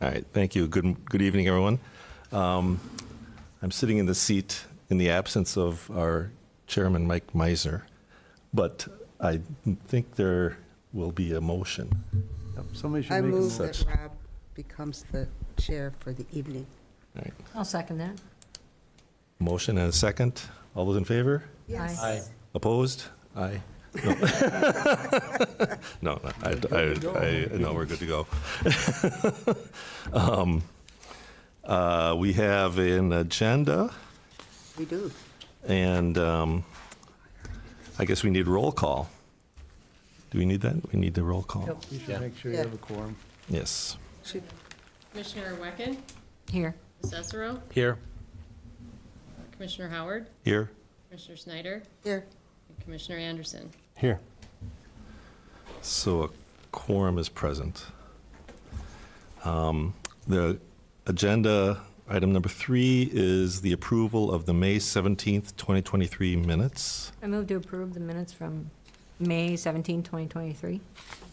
All right, thank you. Good evening, everyone. I'm sitting in the seat in the absence of our chairman, Mike Meisner, but I think there will be a motion. Yep, somebody should I make a move motion. that Rob becomes the chair for the evening. All right, I'll second that. motion and a second. All those in favor? Yes. Aye. Opposed? Aye. No, no, we're good to go. We have an agenda, We do. and I guess we need roll call. Do we need that? We need the roll call? You should make sure you Yeah. have a quorum. Yes. Should- Commissioner Wecken, Here. Cicero, Here. Commissioner Howard, Here? Commissioner Snyder, Here, and Commissioner Anderson. Here. So a quorum is present. The agenda, item number 3, is the approval of the May 17th, 2023 minutes. I move to approve the minutes from May 17, 2023.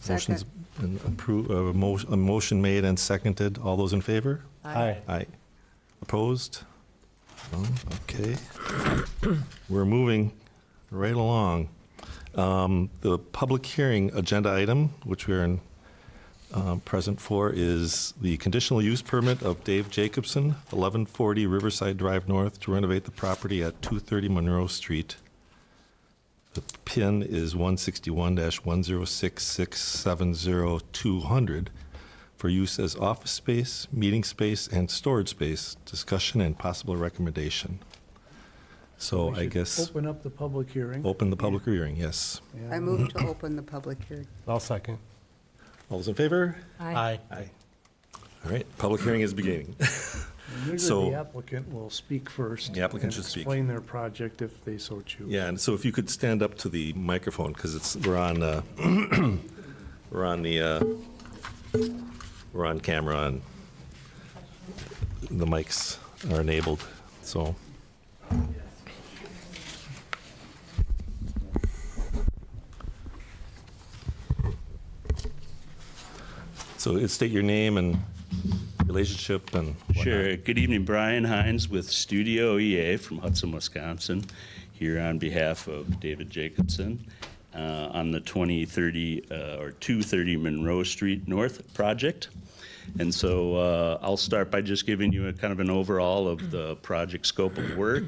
Motion's second. been approved, a motion made and seconded. All those in favor? Aye. Aye. Opposed? None? Okay. We're moving right along. The public hearing agenda item, which we're in, present for, is the conditional use permit of Dave Jacobson, 1140 Riverside Drive North, to renovate the property at 230 Monroe Street. The PIN is 161-106670200 for use as office space, meeting space, and storage space. Discussion and possible recommendation. So We I should guess Open up the public hearing. open the public hearing, yes. Yeah. I move to open the public hearing. I'll second. All those in favor? Aye. Aye. All right, public hearing is beginning. And so- usually the applicant will speak first. The applicant and should speak. Explain their project if they so choose. Yeah, and so if you could stand up to the microphone, because we're on, we're on camera and the mics are enabled, so. So state your name and relationship and whatnot. Sure. Good evening, Brian Hines with Studio EA from Hudson, Wisconsin, here on behalf of David Jacobson on the 2030 or 230 Monroe Street North project. And so I'll start by just giving you a kind of an overall of the project scope of work.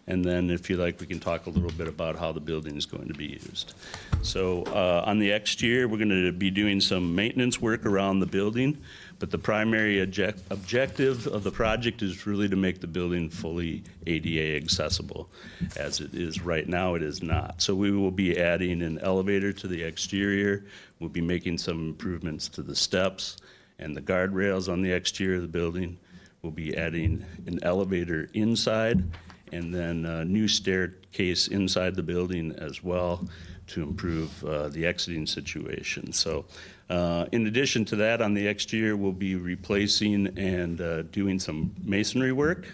And then if you like, we can talk a little bit about how the building is going to be used. So on the exterior, we're going to be doing some maintenance work around the building, but the primary objective of the project is really to make the building fully ADA accessible. As it is right now, it is not. So we will be adding an elevator to the exterior. We'll be making some improvements to the steps and the guardrails on the exterior of the building. We'll be adding an elevator inside, and then a new staircase inside the building as well to improve the exiting situation. So in addition to that, on the exterior, we'll be replacing and doing some masonry work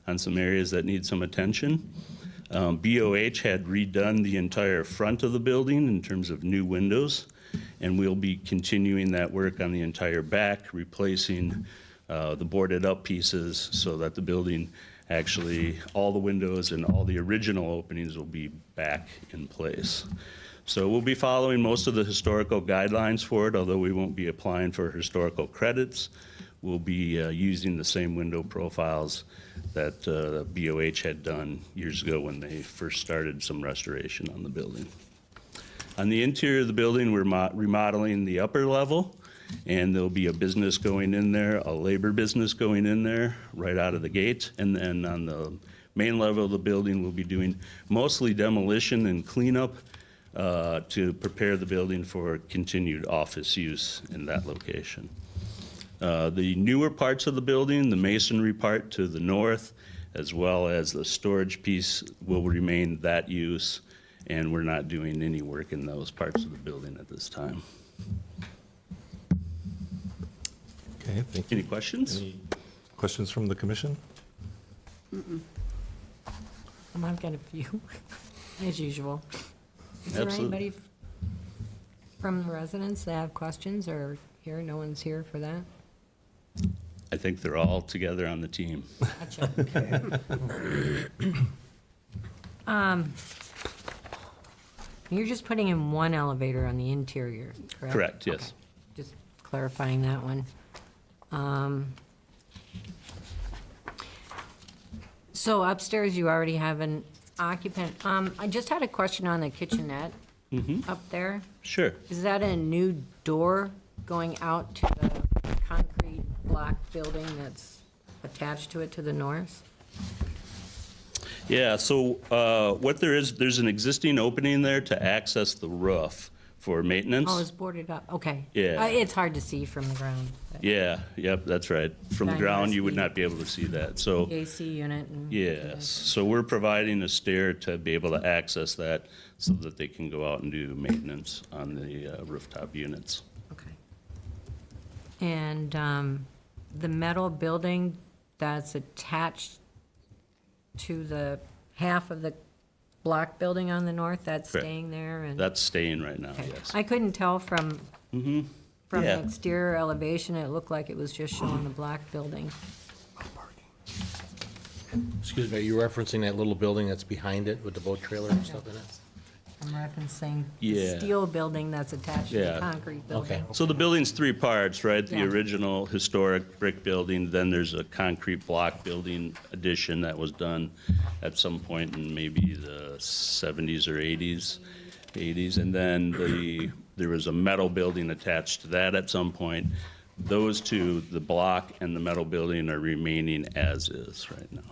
on some areas that need some attention. BOH had redone the entire front of the building in terms of new windows, and we'll be continuing that work on the entire back, replacing the boarded up pieces so that the building actually, all the windows and all the original openings will be back in place. So we'll be following most of the historical guidelines for it, although we won't be applying for historical credits. We'll be using the same window profiles that BOH had done years ago when they first started some restoration on the building. On the interior of the building, we're remodeling the upper level, and there'll be a business going in there, a labor business going in there right out of the gate. And then on the main level of the building, we'll be doing mostly demolition and cleanup to prepare the building for continued office use in that location. The newer parts of the building, the masonry part to the north, as well as the storage piece, will remain that use, and we're not doing any work in those parts of the building at this time. Okay, thank you. Any questions? Any questions from the commission? I've got a few, as usual. Is there Absolutely. anybody from the residents that have questions, or here, no one's here for that? I think they're all together on the team. Gotcha. You're just putting in one elevator on the interior, correct? Correct, yes. Okay. Just clarifying that one. So upstairs, you already have an occupant. I just had a question on the kitchenette up there. Sure. Is that a new door going out to the concrete block building that's attached to it to the north? Yeah, so what there's an existing opening there to access the roof for maintenance. Oh, it's boarded up, okay. Yeah. It's hard to see from the ground. but Yeah, yep, that's right. From the Kind of ground, you would rusty. not be able to see that, so. AC unit and. Yes, so we're providing a stair to be able to access that so that they can go out and do maintenance on the rooftop units. Okay. And the metal building that's attached to the half of the block building on the north, that's Correct. staying there? And That's staying right now, okay. yes. I couldn't tell from Yeah. the exterior elevation, it looked like it was just showing the block building. Excuse me, are you referencing that little building that's behind it with the boat trailer and stuff in it? I'm referencing the Yeah. steel building that's attached to the Yeah. concrete building. Okay. So the building's three parts, right? The Yeah. original historic brick building, then there's a concrete block building addition that was done at some point in maybe the 70s or 80s, and then there was a metal building attached to that at some point. Those two, the block and the metal building, are remaining as is right now.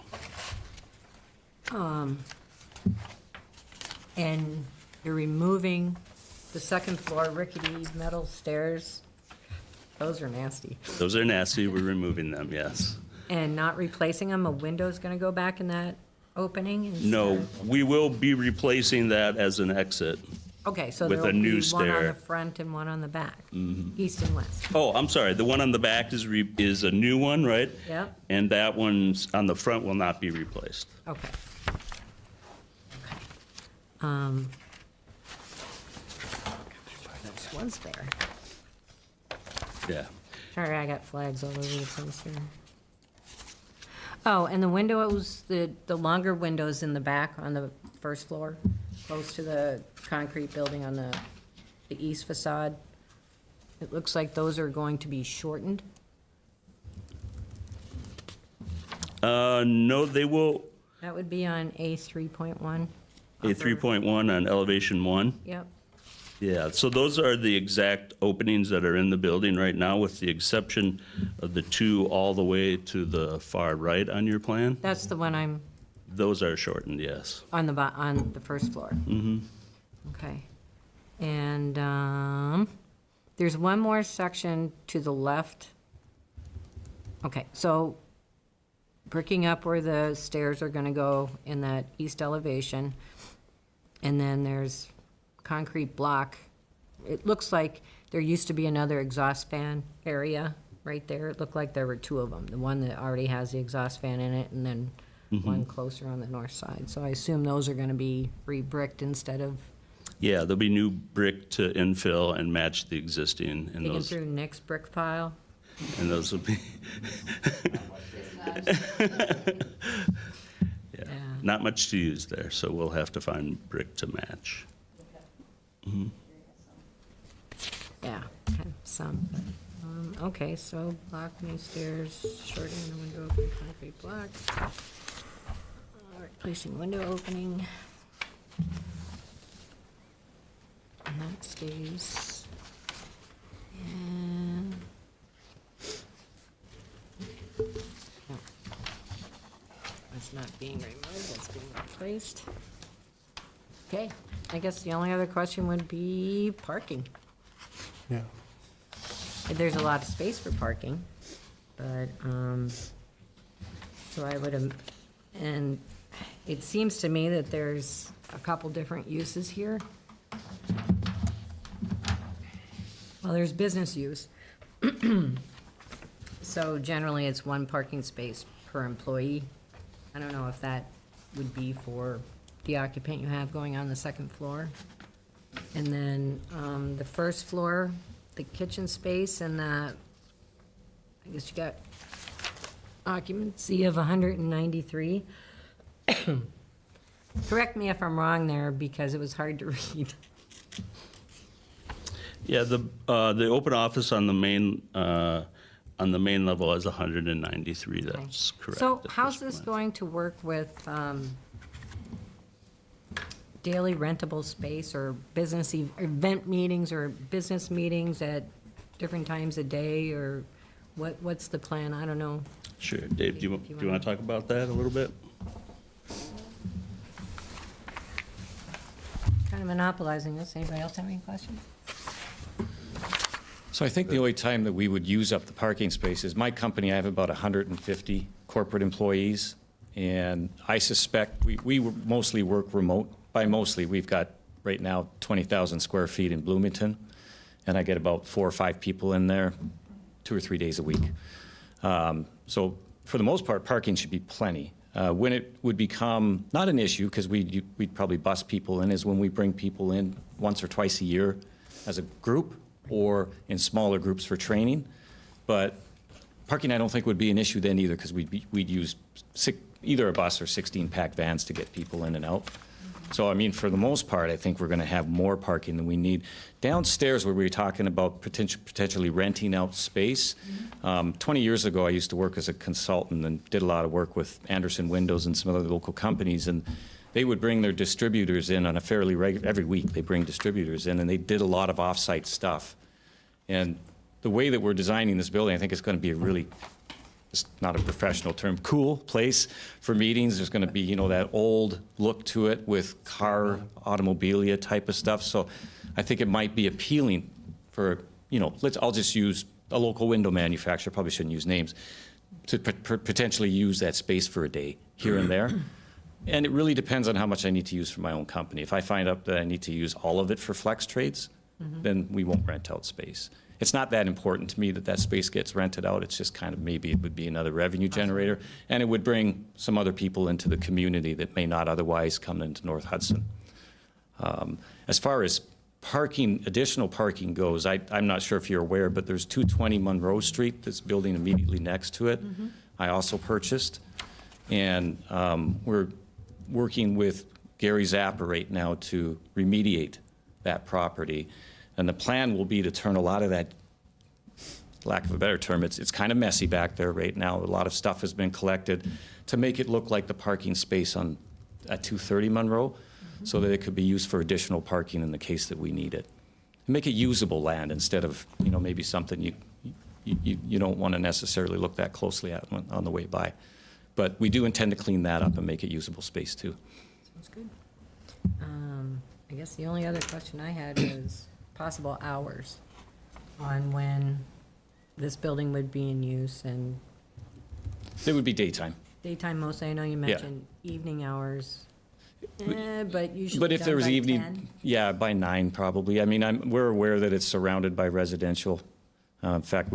And you're removing the second floor rickety metal stairs. Those are nasty. Those are nasty, we're removing them, yes. And not replacing them, a window's gonna go back in that opening? instead No, of- we will be replacing that as an exit. Okay, so with there'll a new be one on stair. the front and one on the back, east and west. Oh, I'm sorry, the one on the back is a new one, right? Yep, And that one's on the front will not be replaced. okay. This was there. Yeah. Sorry, I got flags all over the place here. Oh, and the windows, the longer windows in the back on the first floor, close to the concrete building on the east facade, it looks like those are going to be shortened. No, they will, That would be on A 3.1. a 3.1 on elevation 1. Yep, Yeah, so those are the exact openings that are in the building right now, with the exception of the two all the way to the far right on your plan. that's the one I'm, Those are shortened, yes. on the first floor. Mm-hmm. Okay. And, there's one more section to the left. Okay, so bricking up where the stairs are gonna go in that east elevation. And then there's concrete block. It looks like there used to be another exhaust fan area right there. It looked like there were two of them. The one that already has the exhaust fan in it, and then one closer on the north side. So I assume those are gonna be re-bricked instead of Yeah, there'll be new brick to infill and match the existing, and digging through Nick's brick pile. those will be, Yeah. not much to use there, so we'll have to find brick to match. Yeah, okay, some. Okay, so block new stairs, shortening the window opening, concrete block. Replacing window opening. And that stays. And. No. That's not being removed, that's being replaced. Okay, I guess the only other question would be parking. Yeah. There's a lot of space for parking, but, so I would, and it seems to me that there's a couple different uses here. Well, there's business use. So generally, it's one parking space per employee. I don't know if that would be for the occupant you have going on the second floor. And then, the first floor, the kitchen space and the, I guess you got occupancy of 193. Correct me if I'm wrong there, because it was hard to read. Yeah, the open office on the main level is 193, that's correct. So at how's this point. going to work with daily rentable space or business event meetings or business meetings at different times a day, or what's the plan? I don't know. Sure, Dave, do you If you want to talk about that a little bit? Kind of monopolizing this. Anybody else have any questions? So I think the only time that we would use up the parking spaces, my company, I have about 150 corporate employees, and I suspect we mostly work remote. By mostly, we've got right now 20,000 square feet in Bloomington, and I get about 4 or 5 people in there 2 or 3 days a week. So for the most part, parking should be plenty. When it would become not an issue, because we'd probably bus people in, is when we bring people in once or twice a year as a group or in smaller groups for training. But parking, I don't think would be an issue then either, because we'd use either a bus or 16-pack vans to get people in and out. So, I mean, for the most part, I think we're going to have more parking than we need. Downstairs, where we were talking about potentially renting out space, 20 years ago, I used to work as a consultant and did a lot of work with Anderson Windows and some other local companies, and they would bring their distributors in on a fairly regular, every week they bring distributors in, and they did a lot of off-site stuff. And the way that we're designing this building, I think it's going to be a really, it's not a professional term, cool place for meetings. There's going to be, you know, that old look to it with car, automobilia type of stuff. So I think it might be appealing for, you know, I'll just use a local window manufacturer, probably shouldn't use names, to potentially use that space for a day here and there. And it really depends on how much I need to use for my own company. If I find out that I need to use all of it for flex trades, then we won't rent out space. It's not that important to me that that space gets rented out. It's just kind of maybe it would be another revenue generator, and it would bring some other people into the community that may not otherwise come into North Hudson. As far as parking, additional parking goes, I'm not sure if you're aware, but there's 220 Monroe Street, this building immediately next to it. I also purchased, and we're working with Gary Zappa right now to remediate that property. And the plan will be to turn a lot of that, lack of a better term, it's kind of messy back there right now. A lot of stuff has been collected to make it look like the parking space at 230 Monroe, so that it could be used for additional parking in the case that we need it. Make it usable land instead of, you know, maybe something you don't want to necessarily look that closely at on the way by. But we do intend to clean that up and make it usable space too. Sounds good. I guess the only other question I had was possible hours on when this building would be in use, and It would be daytime. daytime mostly. I know you mentioned evening hours, but usually But if done there was by evening, 10. yeah, by 9 probably. I mean, we're aware that it's surrounded by residential. In fact,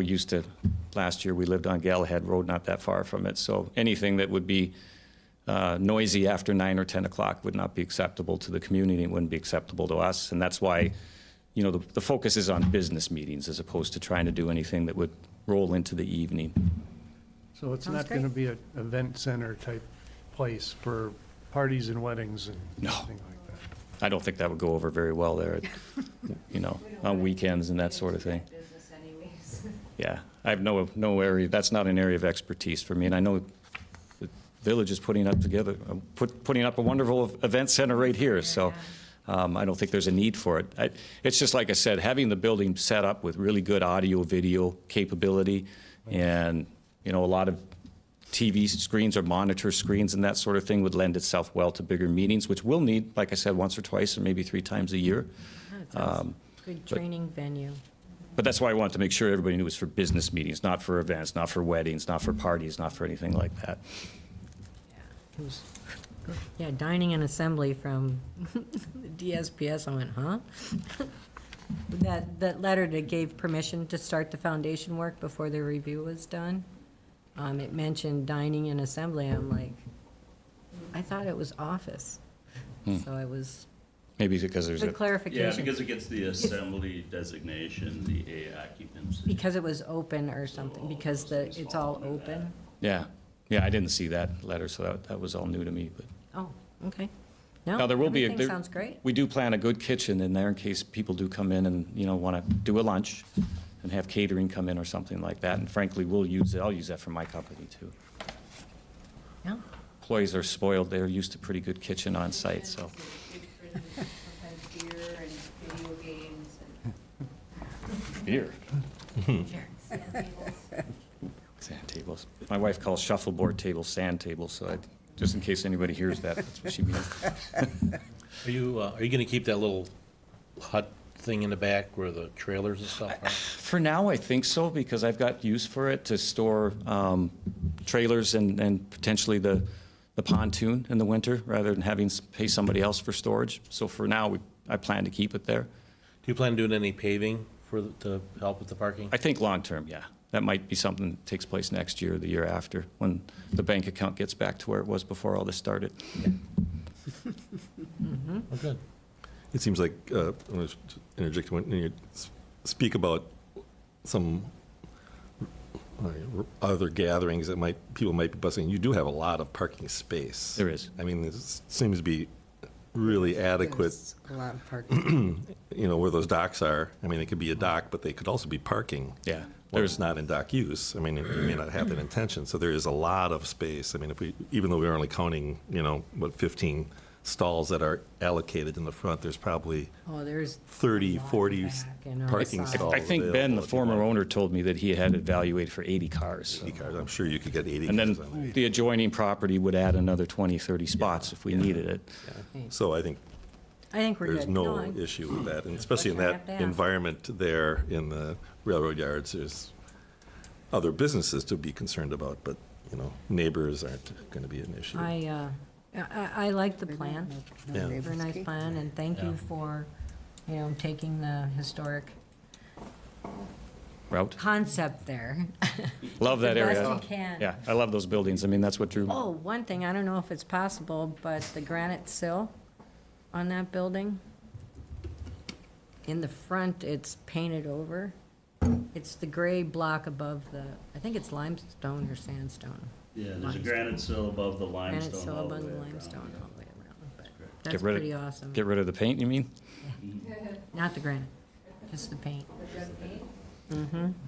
last year we lived on Galahad Road, not that far from it. So anything that would be noisy after 9 or 10 o'clock would not be acceptable to the community. It wouldn't be acceptable to us. And that's why, you know, the focus is on business meetings as opposed to trying to do anything that would roll into the evening. So it's Sounds not going to be an event center type place for parties and weddings and No. anything like that? I don't think that would go over very well there, you know, on weekends and that sort of thing. Yeah, I have no area, that's not an area of expertise for me, and I know the village is putting up a wonderful event center right here, so I don't think there's a need for it. It's just like I said, having the building set up with really good audio, video capability, and, you know, a lot of TV screens or monitor screens and that sort of thing would lend itself well to bigger meetings, which we'll need, like I said, once or twice or maybe 3 times a year. It sounds good training venue. But that's why I wanted to make sure everybody knew it was for business meetings, not for events, not for weddings, not for parties, not for anything like that. It was, yeah, dining and assembly from the DSPS. I went, huh? That letter that gave permission to start the foundation work before the review was done, it mentioned dining and assembly. I'm like, I thought it was office. So I was, Maybe because there's good a, Yeah, clarification. because it gets the assembly designation, the A occupancy. Because it was open or something, because it's all open. yeah, Yeah, I didn't see that letter, so that was all new to me, but. Oh, okay. Now, No, there will be a. everything there- sounds great. We do plan a good kitchen in there in case people do come in and, want to do a lunch and have catering come in or something like that. And frankly, I'll use that for my company too. Yeah. Employees are spoiled. They're used to pretty good kitchen on site, so. Beer and video games Beer. and Sand tables. My wife calls shuffleboard tables sand tables, so just in case anybody hears that, that's what she means. Are you gonna keep that little hut thing in the back where the trailers and stuff are? For now, I think so, because I've got use for it to store trailers and potentially the pontoon in the winter, rather than having to pay somebody else for storage. So for now, I plan to keep it there. Do you plan on doing any paving to help with the parking? I think long-term, yeah. That might be something that takes place next year or the year after, when the bank account gets back to where it was before all this started. Oh, good. It seems like, I was interjecting, when you speak about some other gatherings that people might be busing, you do have a lot of parking space. There is. I mean, this seems to be really adequate, There's a lot of parking. where those docks are. I mean, it could be a dock, but they could also be parking. Yeah. Well, it's not in dock use. I mean, it may not have that intention. So there is a lot of space. I mean, even though we're only counting, 15 stalls that are allocated in the front, there's probably Oh, there's. 30, a lot 40 back and on parking the side. stalls. I think Ben, available the if you former want. owner, told me that he had evaluated for 80 cars. 80 cars. I'm sure you could get 80 And cars then on there. the adjoining property would add another 20, 30 spots if we needed it. Yeah. So I think I think we're good. there's no I- issue with that, and especially in What you that have to have. environment there in the railroad yards, there's other businesses to be concerned about, but, neighbors aren't going to be an issue. I like the plan. No Yeah. neighbors Very nice keep- plan, and thank you for, taking the historic Route. concept there. Love that The area. best you can. Yeah, I love those buildings. I mean, that's what drew me. Oh, one thing, I don't know if it's possible, but the granite sill on that building, in the front, it's painted over. It's the gray block above I think it's limestone or sandstone. Yeah, there's a granite sill above the Granite limestone sill all the above way the around. limestone all the way around, but Get that's rid of- pretty awesome. Get rid of the paint, you mean? Not the granite, just the paint.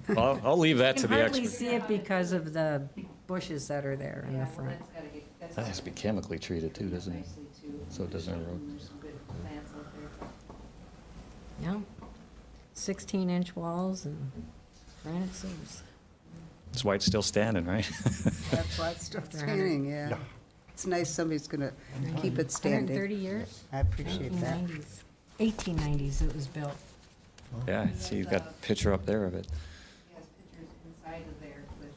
Well, I'll leave that You to can the hardly experts. see it because of the bushes that are there in the front. That has to be chemically treated too, doesn't it? So it doesn't erode. Yeah, 16-inch walls and granite sills. That's why it's still standing, right? That's why it's still They're 100 standing, yeah. It's nice somebody's going to keep it standing. 130 years? I appreciate that. 1890s. 1890s it was built. Yeah, see, you've got a picture up there of it. He has pictures inside of there with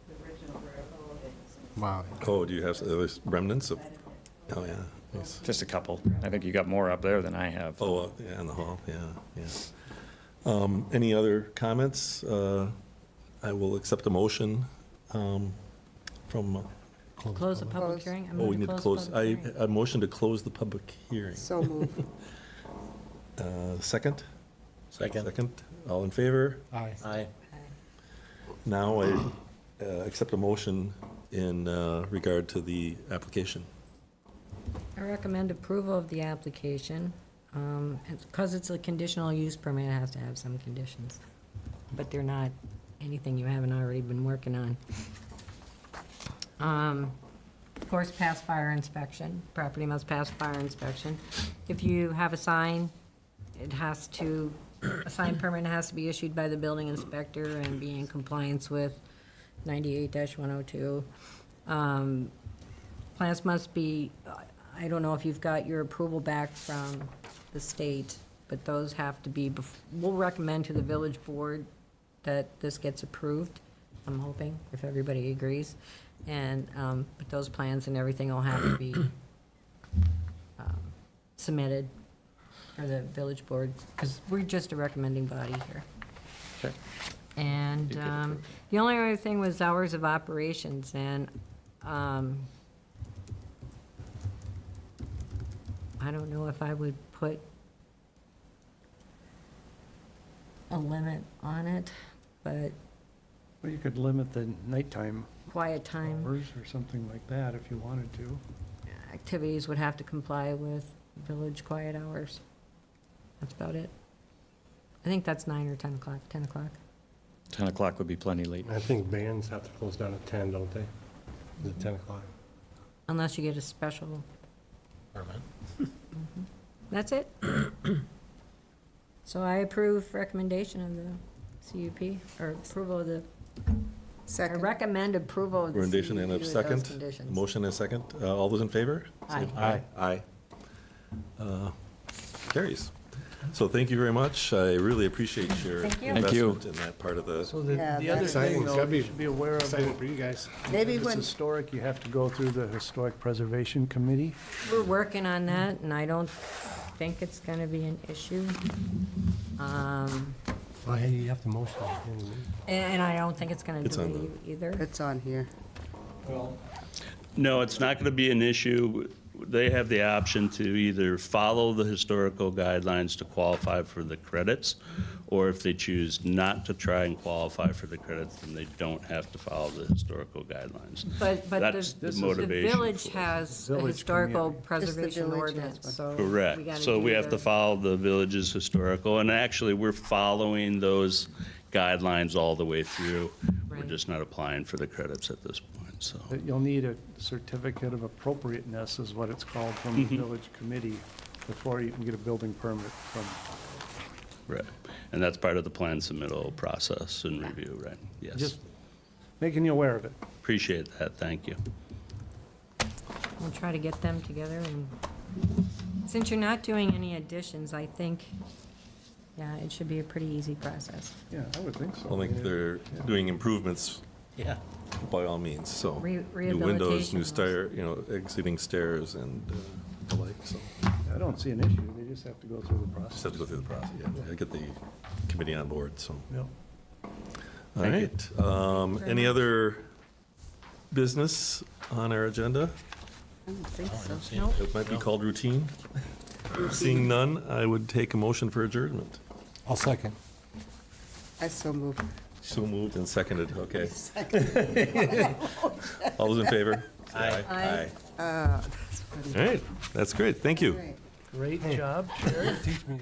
the original buildings. Wow. Oh, do you have remnants of, oh, yeah, nice. Just a couple. I think you got more up there than I have. Oh, yeah, in the hall, yeah. Any other comments? I will accept a motion from, Close the public Close. hearing? I'm we gonna need to the close, public hearing. a motion to close the public hearing. So moved. Second? Second? Second, all in favor? Aye. Now I accept a motion in regard to the application. I recommend approval of the application. Because it's a conditional use permit, it has to have some conditions. But they're not anything you haven't already been working on. Of course, pass fire inspection. Property must pass fire inspection. If you have a sign, a sign permit has to be issued by the building inspector and be in compliance with 98-102. Plans must be, I don't know if you've got your approval back from the state, but those have to be, we'll recommend to the village board that this gets approved, I'm hoping, if everybody agrees. And, but those plans and everything will have to be submitted for the village board, because we're just a recommending body here. Okay. And You get approved. the only other thing was hours of operations, and I don't know if I would put a limit on it, but Well, you could limit the nighttime quiet time Hours or something like that if you wanted to. activities would have to comply with village quiet hours. That's about it. I think that's 9 or 10 o'clock, 10 o'clock. 10 o'clock would be plenty late. I think bands have to close down at 10, don't they? Is it 10 o'clock? Unless you get a special, Permit. that's it. So I approve recommendation of the CUP, or approval of the, I Second. recommend approval of the CUP Recommendation and a with those second. conditions. Motion and a second. All those in favor? Say Aye. Aye. Carries. So thank you very much. I really appreciate your Thank you. Thank you. investment in that part of the. So Yeah, the other that's thing, exciting. It's though, gotta be you should be aware of, Exciting for you guys. Maybe if it's when, historic, you have to go through the Historic Preservation Committee. We're working on that, and I don't think it's gonna be an issue. Well, hey, you have to motion. And I don't think it's gonna It's on delay you either. it's on here. No, it's not going to be an issue. They have the option to either follow the historical guidelines to qualify for the credits, or if they choose not to try and qualify for the credits, then they don't have to follow the historical guidelines. But That's the the motivation. village for it. has a Village historical community. preservation village has ordinance, one. so. we Correct. gotta So do we have the- to follow the village's historical, and actually, we're following those guidelines all the way through. We're Right. just not applying for the credits at this point, so. That you'll need a certificate of appropriateness, is what it's called, from the village committee before you can get a building permit from. Right. And that's part of the plan submittal process and review, right? Yes. Just making you aware of it. Appreciate that, thank you. We'll try to get them together, and since you're not doing any additions, I think, yeah, it should be a pretty easy process. Yeah, I would think so. I think they're doing improvements Yeah. by all means, so. New windows, Rehabilitation. new stair, exiting stairs and the like, so. I don't see an issue, they just have to go through the Just process. have to go through the process, yeah. I get the committee on board, so. Yep. All right. Any other business on our agenda? I don't think so. Nope. It might be called routine. Seeing none, I would take a motion for adjournment. I'll second. I so moved. So moved and seconded, okay. All those in favor? Aye. Aye. That's funny. All right, that's great, thank you. Right. Great job, Sherry. Teach me.